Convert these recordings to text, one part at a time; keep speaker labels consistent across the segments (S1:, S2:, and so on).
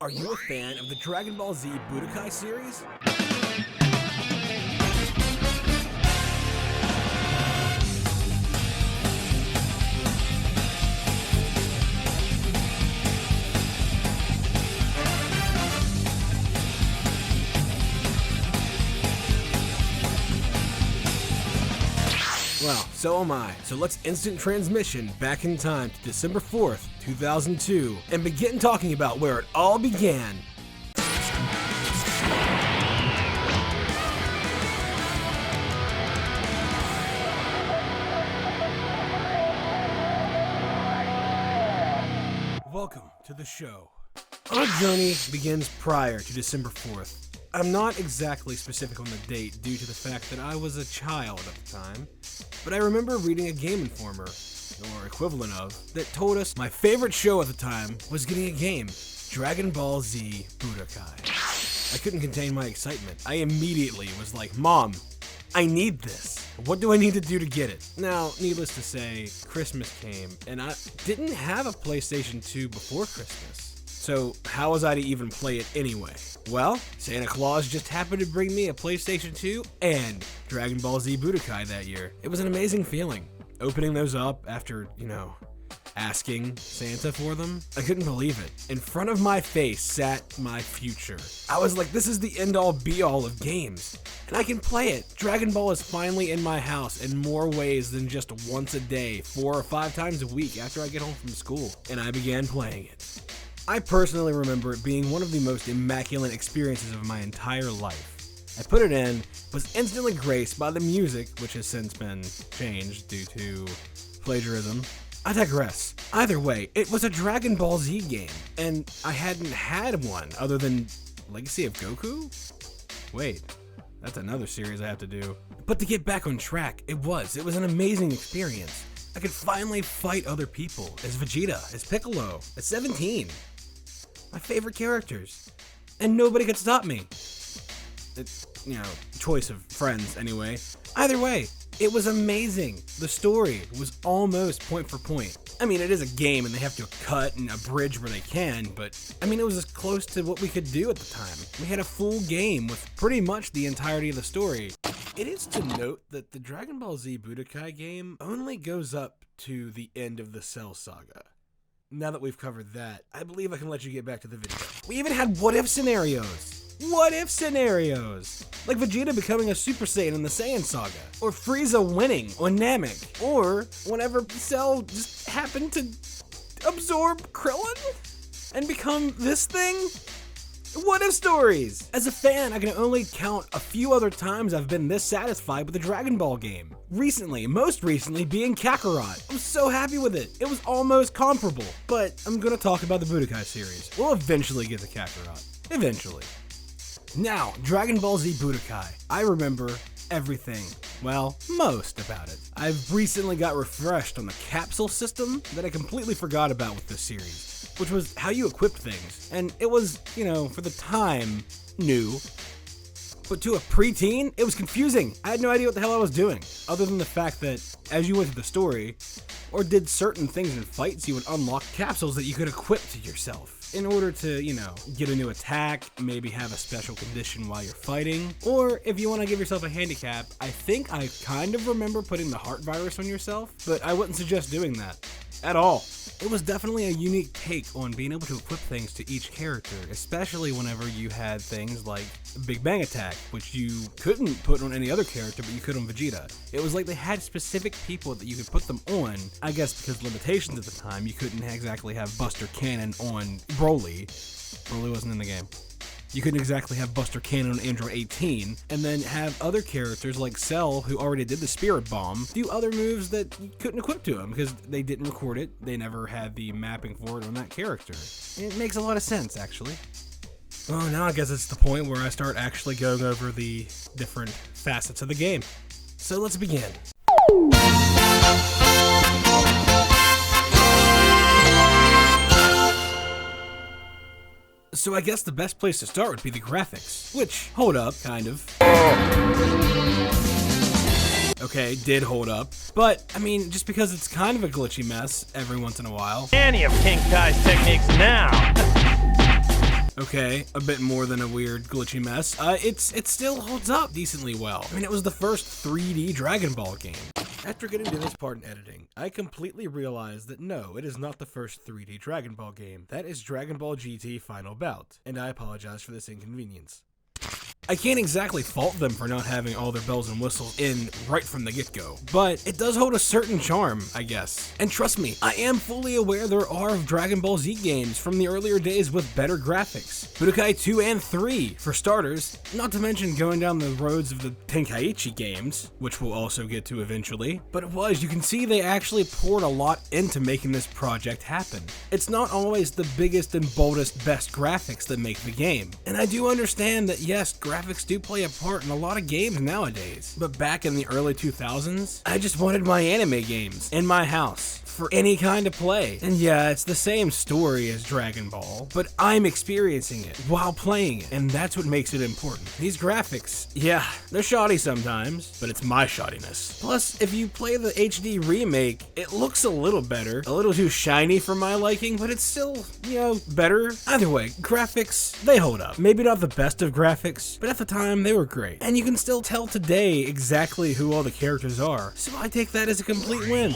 S1: Are you a fan of the Dragonball Z Budokai series? Well, so am I. So let's instant transmission back in time to December 4th, 2002, and begin talking about where it all began. Welcome to the show. Our journey begins prior to December 4th. I'm not exactly specific on the date due to the fact that I was a child at the time, but I remember reading a Game Informer, or equivalent of, that told us my favorite show at the time was getting a game, Dragonball Z Budokai. I couldn't contain my excitement. I immediately was like, Mom, I need this. What do I need to do to get it? Now, needless to say, Christmas came, and I didn't have a PlayStation 2 before Christmas. So how was I to even play it anyway? Well, Santa Claus just happened to bring me a PlayStation 2 and Dragon Ball Z Budokai that year. It was an amazing feeling. Opening those up after, asking Santa for them. I couldn't believe it. In front of my face sat my future. I was like, this is the end-all be-all of games. And I can play it. Dragon Ball is finally in my house in more ways than just once a day, 4 or 5 times a week after I get home from school. And I began playing it. I personally remember it being one of the most immaculate experiences of my entire life. I put it in, was instantly graced by the music, which has since been changed due to plagiarism. I digress. Either way, it was a Dragon Ball Z game, and I hadn't had one other than Legacy of Goku? Wait, that's another series I have to do. But to get back on track, it was an amazing experience. I could finally fight other people, as Vegeta, as Piccolo, at 17. My favorite characters. And nobody could stop me. It's, choice of friends anyway. Either way, it was amazing. The story was almost point for point. I mean, it is a game and they have to cut and abridge where they can, but it was as close to what we could do at the time. We had a full game with pretty much the entirety of the story. It is to note that the Dragon Ball Z Budokai game only goes up to the end of the Cell Saga. Now that we've covered that, I believe I can let you get back to the video. We even had what-if scenarios. What-if scenarios! Like Vegeta becoming a Super Saiyan in the Saiyan Saga, or Frieza winning on Namek, or whenever Cell just happened to absorb Krillin and become this thing. What-if stories! As a fan, I can only count a few other times I've been this satisfied with a Dragon Ball game. Most recently being Kakarot. I'm so happy with it. It was almost comparable. But I'm gonna talk about the Budokai series. We'll eventually get to Kakarot. Eventually. Now, Dragon Ball Z Budokai. I remember everything. Well, most about it. I've recently got refreshed on the capsule system that I completely forgot about with this series, which was how you equipped things. And it was, for the time, new. But to a preteen, it was confusing. I had no idea what the hell I was doing, other than the fact that as you went through the story, or did certain things in fights, you would unlock capsules that you could equip to yourself in order to, get a new attack, maybe have a special condition while you're fighting, or if you want to give yourself a handicap, I think I kind of remember putting the heart virus on yourself, but I wouldn't suggest doing that at all. It was definitely a unique take on being able to equip things to each character, especially whenever you had things like Big Bang Attack, which you couldn't put on any other character, but you could on Vegeta. It was like they had specific people that you could put them on, I guess because limitations at the time, you couldn't exactly have Buster Cannon on Broly. Broly wasn't in the game. You couldn't exactly have Buster Cannon on Android 18, and then have other characters like Cell, who already did the Spirit Bomb, do other moves that you couldn't equip to him, because they didn't record it, they never had the mapping for it on that character. It makes a lot of sense, actually. Well, now I guess it's the point where I start actually going over the different facets of the game. So let's begin. So I guess the best place to start would be the graphics, which hold up, kind of. Okay, did hold up, but just because it's kind of a glitchy mess every once in a while.
S2: Any of King Kai's techniques now.
S1: Okay, a bit more than a weird glitchy mess. It still holds up decently well. I mean, it was the first 3D Dragon Ball game. After getting to this part in editing, I completely realized that no, it is not the first 3D Dragon Ball game. That is Dragon Ball GT Final Bout, and I apologize for this inconvenience. I can't exactly fault them for not having all their bells and whistles in right from the get-go, but it does hold a certain charm, I guess. And trust me, I am fully aware there are Dragon Ball Z games from the earlier days with better graphics. Budokai 2 and 3, for starters, not to mention going down the roads of the Tenkaichi games, which we'll also get to eventually. But you can see they actually poured a lot into making this project happen. It's not always the biggest and boldest, best graphics that make the game. And I do understand that yes, graphics do play a part in a lot of games nowadays. But back in the early 2000s, I just wanted my anime games in my house for any kind of play. And yeah, it's the same story as Dragon Ball, but I'm experiencing it while playing it, and that's what makes it important. These graphics, yeah, they're shoddy sometimes, but it's my shoddiness. Plus, if you play the HD remake, it looks a little better, a little too shiny for my liking, but it's still, better. Either way, graphics, they hold up. Maybe not the best of graphics, but at the time, they were great. And you can still tell today exactly who all the characters are, so I take that as a complete win.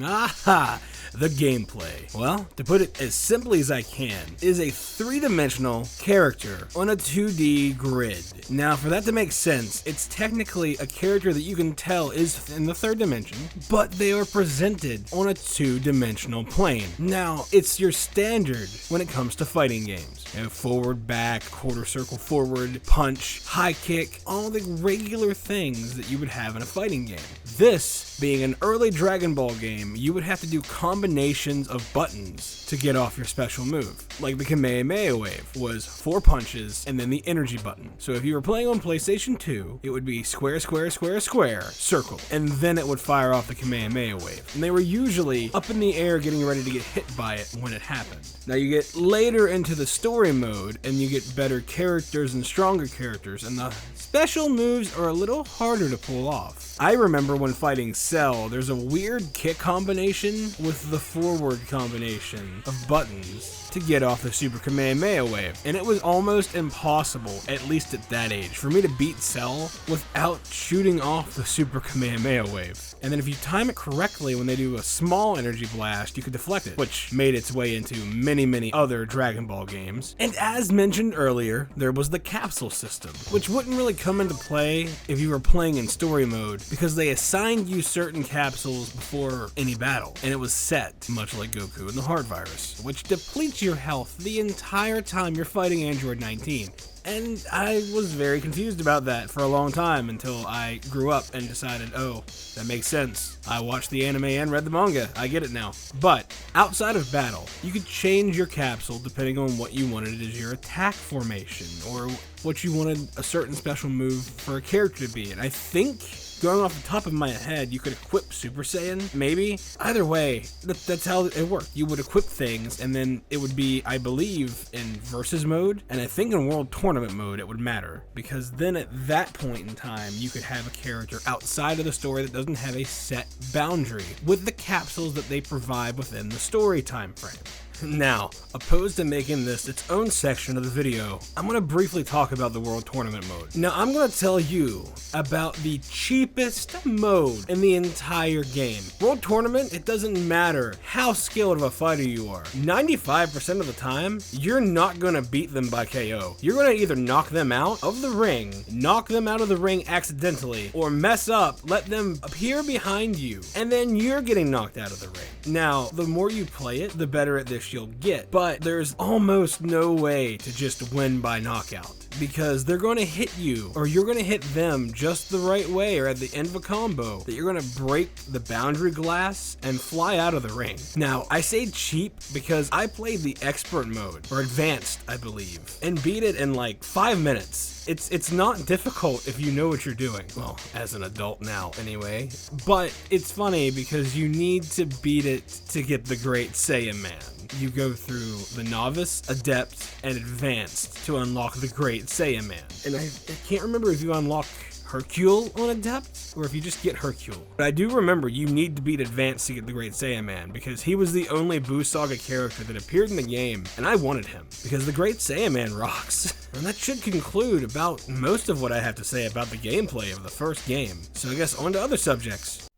S1: Aha! The gameplay. Well, to put it as simply as I can, is a three-dimensional character on a 2D grid. Now, for that to make sense, it's technically a character that you can tell is in the third dimension, but they are presented on a two-dimensional plane. Now, it's your standard when it comes to fighting games. Forward, back, quarter circle forward, punch, high kick, all the regular things that you would have in a fighting game. This, being an early Dragon Ball game, you would have to do combinations of buttons to get off your special move. Like the Kamehameha wave was 4 punches and then the energy button. So if you were playing on PlayStation 2, it would be square, square, square, square, circle, and then it would fire off the Kamehameha wave. And they were usually up in the air getting ready to get hit by it when it happened. Now you get later into the story mode and you get better characters and stronger characters, and the special moves are a little harder to pull off. I remember when fighting Cell, there's a weird kick combination with the forward combination of buttons to get off the Super Kamehameha wave, and it was almost impossible, at least at that age, for me to beat Cell without shooting off the Super Kamehameha wave. And then if you time it correctly when they do a small energy blast, you could deflect it, which made its way into many other Dragon Ball games. And as mentioned earlier, there was the capsule system, which wouldn't really come into play if you were playing in story mode, because they assigned you certain capsules before any battle, and it was set, much like Goku and the Heart Virus, which depletes your health the entire time you're fighting Android 19. And I was very confused about that for a long time until I grew up and decided, oh, that makes sense. I watched the anime and read the manga. I get it now. But outside of battle, you could change your capsule depending on what you wanted as your attack formation or what you wanted a certain special move for a character to be. And I think, going off the top of my head, you could equip Super Saiyan, maybe? Either way, that's how it worked. You would equip things, and then it would be, I believe, in Versus mode, and I think in World Tournament mode it would matter, because then at that point in time, you could have a character outside of the story that doesn't have a set boundary, with the capsules that they provide within the story time frame. Now, opposed to making this its own section of the video, I'm going to briefly talk about the World Tournament mode. Now, I'm going to tell you about the cheapest mode in the entire game. World Tournament, it doesn't matter how skilled of a fighter you are. 95% of the time, you're not going to beat them by KO. You're going to either knock them out of the ring, knock them out of the ring accidentally, or mess up, let them appear behind you, and then you're getting knocked out of the ring. Now, the more you play it, the better at this you'll get, but there's almost no way to just win by knockout, because they're going to hit you, or you're going to hit them just the right way or at the end of a combo that you're going to break the boundary glass and fly out of the ring. Now, I say cheap because I played the expert mode, or advanced, I believe, and beat it in like 5 minutes. It's not difficult if you know what you're doing. Well, as an adult now, anyway. But it's funny because you need to beat it to get the Great Saiyan Man. You go through the Novice, Adept, and Advanced to unlock the Great Saiyan Man. And I can't remember if you unlock Hercule on Adept, or if you just get Hercule. But I do remember you need to beat Advanced to get the Great Saiyaman, because he was the only Buu Saga character that appeared in the game, and I wanted him, because the Great Saiyaman rocks. And that should conclude about most of what I have to say about the gameplay of the first game. So I guess on to other subjects.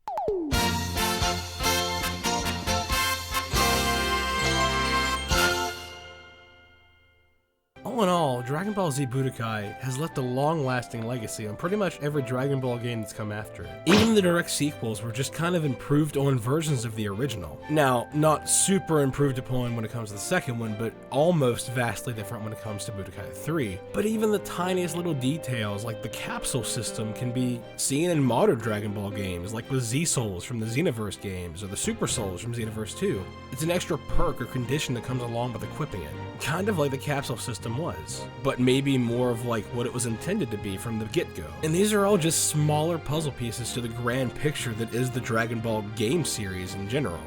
S1: All in all, Dragon Ball Z Budokai has left a long-lasting legacy on pretty much every Dragon Ball game that's come after it. Even the direct sequels were just kind of improved on versions of the original. Now, not super improved upon when it comes to the second one, but almost vastly different when it comes to Budokai 3. But even the tiniest little details, like the capsule system, can be seen in modern Dragon Ball games, like with Z-Souls from the Xenoverse games, or the Super Souls from Xenoverse 2. It's an extra perk or condition that comes along with equipping it. Kind of like the capsule system was, but maybe more of like what it was intended to be from the get-go. And these are all just smaller puzzle pieces to the grand picture that is the Dragon Ball game series in general.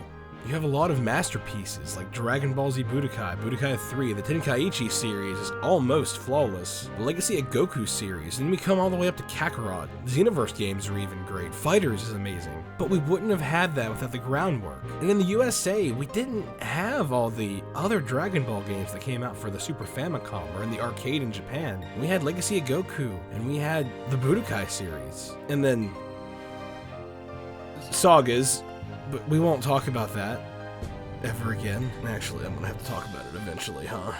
S1: You have a lot of masterpieces like Dragon Ball Z Budokai, Budokai 3, the Tenkaichi series is almost flawless, the Legacy of Goku series, and we come all the way up to Kakarot. The Xenoverse games are even great, Fighters is amazing, but we wouldn't have had that without the groundwork. And in the USA, we didn't have all the other Dragon Ball games that came out for the Super Famicom or in the arcade in Japan. We had Legacy of Goku, and we had the Budokai series, and then sagas. But we won't talk about that ever again. Actually, I'm gonna have to talk about it eventually, huh?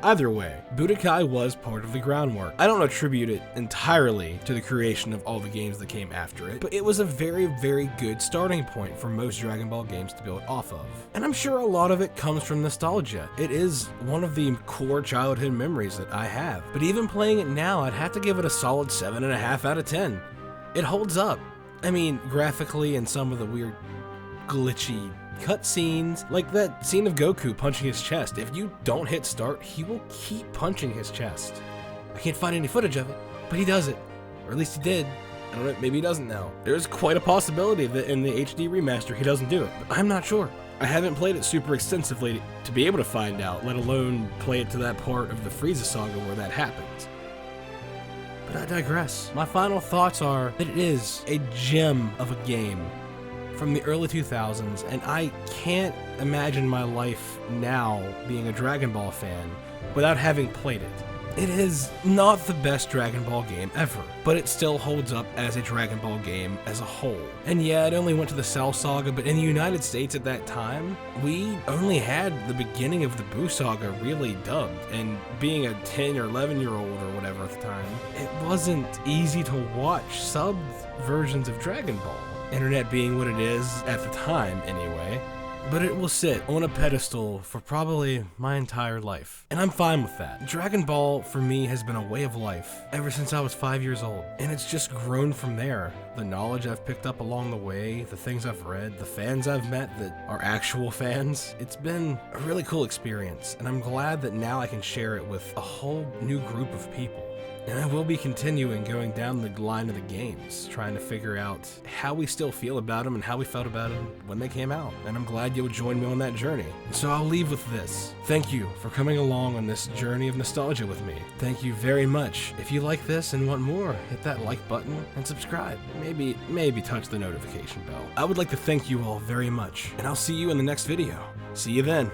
S1: Either way, Budokai was part of the groundwork. I don't attribute it entirely to the creation of all the games that came after it, but it was a very, very good starting point for most Dragon Ball games to build off of. And I'm sure a lot of it comes from nostalgia. It is one of the core childhood memories that I have. But even playing it now, I'd have to give it a solid 7.5 out of 10. It holds up. I mean, graphically and some of the weird glitchy cutscenes, like that scene of Goku punching his chest. If you don't hit start, he will keep punching his chest. I can't find any footage of it, but he does it. Or at least he did. I don't know, maybe he doesn't now. There's quite a possibility that in the HD remaster he doesn't do it, but I'm not sure. I haven't played it super extensively to be able to find out, let alone play it to that part of the Frieza saga where that happens. But I digress. My final thoughts are that it is a gem of a game from the early 2000s, and I can't imagine my life now being a Dragon Ball fan without having played it. It is not the best Dragon Ball game ever, but it still holds up as a Dragon Ball game as a whole. And yeah, it only went to the Cell Saga, but in the United States at that time, we only had the beginning of the Buu Saga really dubbed, and being a 10 or 11-year-old or whatever at the time, it wasn't easy to watch subbed versions of Dragon Ball. Internet being what it is at the time anyway, but it will sit on a pedestal for probably my entire life, and I'm fine with that. Dragon Ball for me has been a way of life ever since I was 5 years old, and it's just grown from there. The knowledge I've picked up along the way, the things I've read, the fans I've met that are actual fans, it's been a really cool experience, and I'm glad that now I can share it with a whole new group of people. And I will be continuing going down the line of the games, trying to figure out how we still feel about them and how we felt about them when they came out. And I'm glad you'll join me on that journey. So I'll leave with this. Thank you for coming along on this journey of nostalgia with me. Thank you very much. If you like this and want more, hit that like button and subscribe. Maybe touch the notification bell. I would like to thank you all very much, and I'll see you in the next video. See you then.